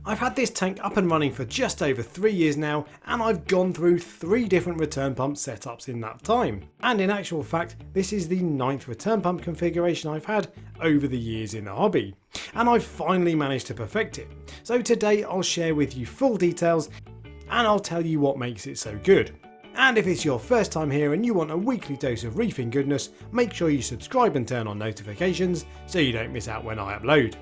I've had this tank up and running for just over 3 years now, and I've gone through 3 different return pump setups in that time. And in actual fact, this is the 9th return pump configuration I've had over the years in the hobby, and I've finally managed to perfect it. So today I'll share with you full details, and I'll tell you what makes it so good. And if it's your first time here and you want a weekly dose of reefing goodness, make sure you subscribe and turn on notifications so you don't miss out when I upload.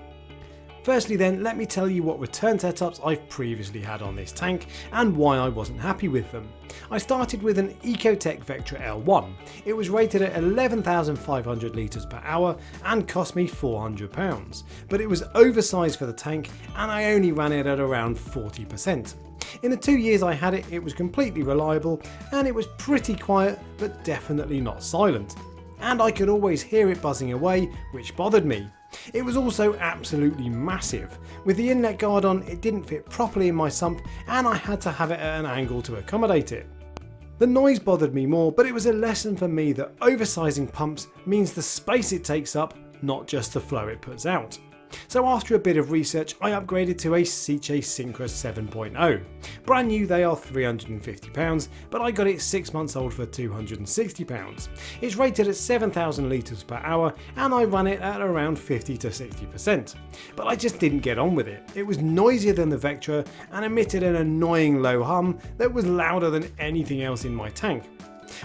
Firstly then, let me tell you what return setups I've previously had on this tank and why I wasn't happy with them. I started with an Ecotech Vectra L1. It was rated at 11,500 litres per hour and cost me £400, but it was oversized for the tank and I only ran it at around 40%. In the 2 years I had it, it was completely reliable and it was pretty quiet but definitely not silent. And I could always hear it buzzing away, which bothered me. It was also absolutely massive. With the inlet guard on, it didn't fit properly in my sump and I had to have it at an angle to accommodate it. The noise bothered me more, but it was a lesson for me that oversizing pumps means the space it takes up, not just the flow it puts out. So after a bit of research, I upgraded to a Seache Synchro 7.0. Brand new, they are £350, but I got it 6 months old for £260. It's rated at 7,000 litres per hour and I run it at around 50 to 60%. But I just didn't get on with it. It was noisier than the Vectra and emitted an annoying low hum that was louder than anything else in my tank.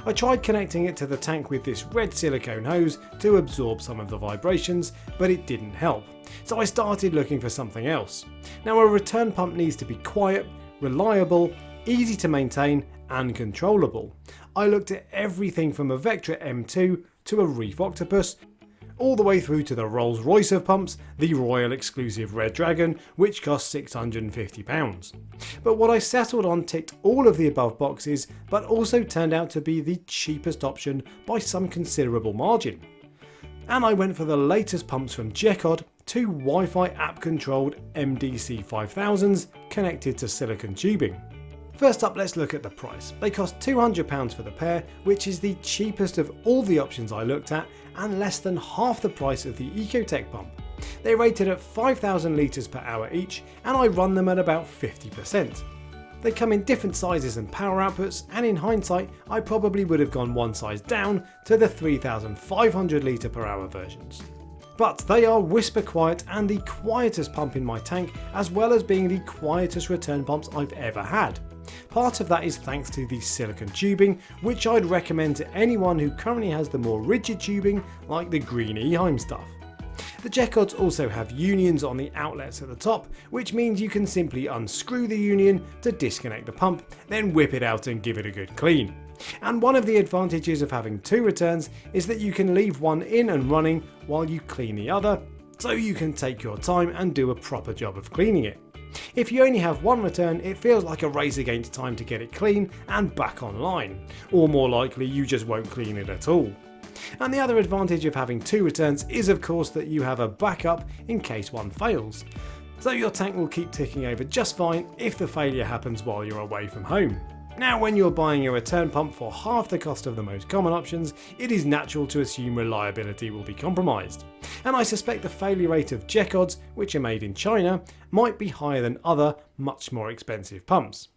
I tried connecting it to the tank with this red silicone hose to absorb some of the vibrations, but it didn't help. So I started looking for something else. Now, a return pump needs to be quiet, reliable, easy to maintain and controllable. I looked at everything from a Vectra M2 to a Reef Octopus, all the way through to the Rolls Royce of pumps, the Royal exclusive Red Dragon, which cost £650. But what I settled on ticked all of the above boxes, but also turned out to be the cheapest option by some considerable margin. And I went for the latest pumps from Jekod, 2 Wi-Fi app controlled MDC 5000s connected to silicon tubing. First up, let's look at the price. They cost £200 for the pair, which is the cheapest of all the options I looked at and less than half the price of the Ecotech pump. They're rated at 5,000 litres per hour each and I run them at about 50%. They come in different sizes and power outputs, and in hindsight I probably would have gone one size down to the 3,500 litre per hour versions. But they are whisper quiet and the quietest pump in my tank, as well as being the quietest return pumps I've ever had. Part of that is thanks to the silicon tubing, which I'd recommend to anyone who currently has the more rigid tubing like the green Eheim stuff. The Jekods also have unions on the outlets at the top, which means you can simply unscrew the union to disconnect the pump, then whip it out and give it a good clean. And one of the advantages of having 2 returns is that you can leave one in and running while you clean the other, so you can take your time and do a proper job of cleaning it. If you only have 1 return, it feels like a race against time to get it clean and back online, or more likely you just won't clean it at all. And the other advantage of having 2 returns is of course that you have a backup in case one fails. So your tank will keep ticking over just fine if the failure happens while you're away from home. Now, when you're buying a return pump for half the cost of the most common options, it is natural to assume reliability will be compromised. And I suspect the failure rate of Jekods, which are made in China, might be higher than other, much more expensive pumps.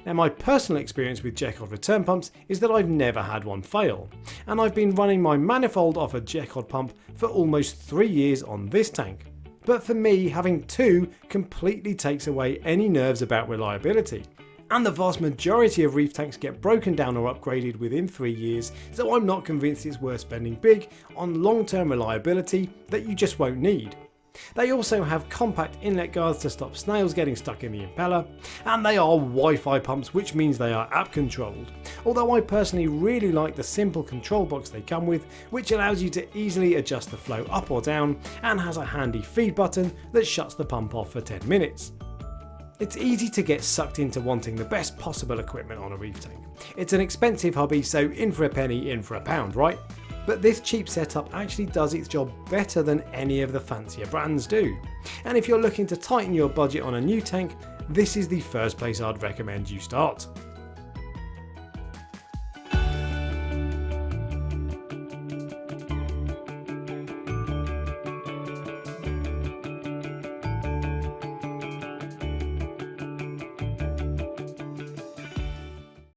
Now, my personal experience with Jekod return pumps is that I've never had one fail, and I've been running my manifold off a Jekod pump for almost 3 years on this tank. But for me, having 2 completely takes away any nerves about reliability. And the vast majority of reef tanks get broken down or upgraded within 3 years, so I'm not convinced it's worth spending big on long-term reliability that you just won't need. They also have compact inlet guards to stop snails getting stuck in the impeller, and they are Wi-Fi pumps, which means they are app controlled, although I personally really like the simple control box they come with, which allows you to easily adjust the flow up or down and has a handy feed button that shuts the pump off for 10 minutes. It's easy to get sucked into wanting the best possible equipment on a reef tank. It's an expensive hobby, so in for a penny, in for a pound, right? But this cheap setup actually does its job better than any of the fancier brands do. And if you're looking to tighten your budget on a new tank, this is the first place I'd recommend you start.